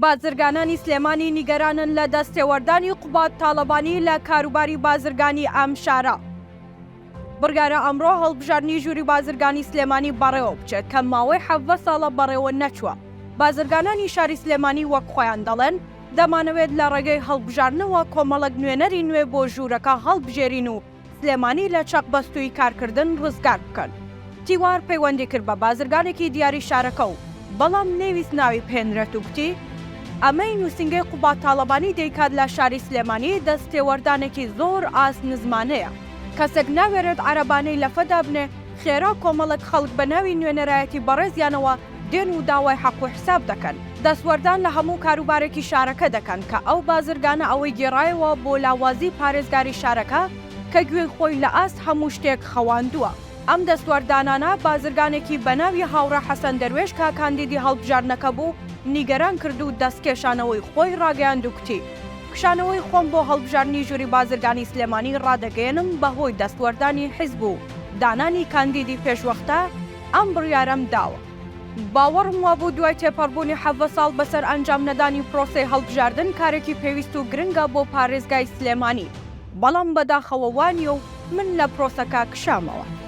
بازرگانانی سلێمانی نیگەرانن لە دەستێوەردانی قوبات تاڵەبانی لە کاروباری بازرگانی ئەم شارە. بڕیارە ئەمڕۆ هەڵبژاردنی ژووری بازرگانی سلێمانی بەڕێوە بچێت کە ماوەی 17 ساڵە بەڕێوە نەچووە. بازرگانانی شاری سلێمانی وەک خۆیان دەڵێن دەمانەوێت لە ڕێگەی هەڵبژاردنەوە کۆمەڵک نوێنەری نوێ بۆ ژوورەکە هەڵبژێرین و سلێمانی لە چەقبەستووی کارکردن ڕزگار بکەن. تیوار پەیوەندی کرد بە بازرگانێکی دیاری شارەکە و بەڵام نەویست ناوی پێنرێت و گوتی ئەمەی نووسنگەی قوبات تاڵەبانی دەیکات لە شاری سلێمانی دەستێوەردانێکی زۆر ئاسنزمانەیە. کەسێک ناوێرێت عەرەبانەی لەفەدا بنێ خێرا کۆمەڵک خەڵک بە ناوی نوێنەرایەتی بەڕێزیانەوە دێن و داوای حەق و حساب دەکەن. دەستوەردان لە هەموو کاروبارێکی شارەکە دەکەن کە ئەو بازرگانە ئەوەی گێڕایەوە بۆ لاوازی پارێزگاری شارەکە کە گوێی خۆی لە ئاست هەموو شتێک خەواندووە. ئەم دەستوەردانانە بازرگانێکی بەناوی هاوڕە حەسەن دەروێش کە کاندیدی هەڵبژاردنەکە بوو نیگەران کرد و دەستکێشانەوەی خۆی ڕاگەیاند و کوتی کشانەوەی خۆم بۆ هەڵبژاردنی ژووری بازرگانی سلێمانی ڕادەگەێنم بەهۆی دەستوەردانی حیزب و دانانی کاندیدی پێشوەختە ئەم بڕیارەم داوە. باوەڕم وابوو دوای تێپەڕبوونی 17 ساڵ بەسەر ئەنجام نەدانی پرۆسەی هەڵبژاردن کارێکی پێویست و گرنگە بۆ پارێزگای سلێمانی، بەڵام بەداخەوە وانیە و من لە پرۆسەکە کشامەوە.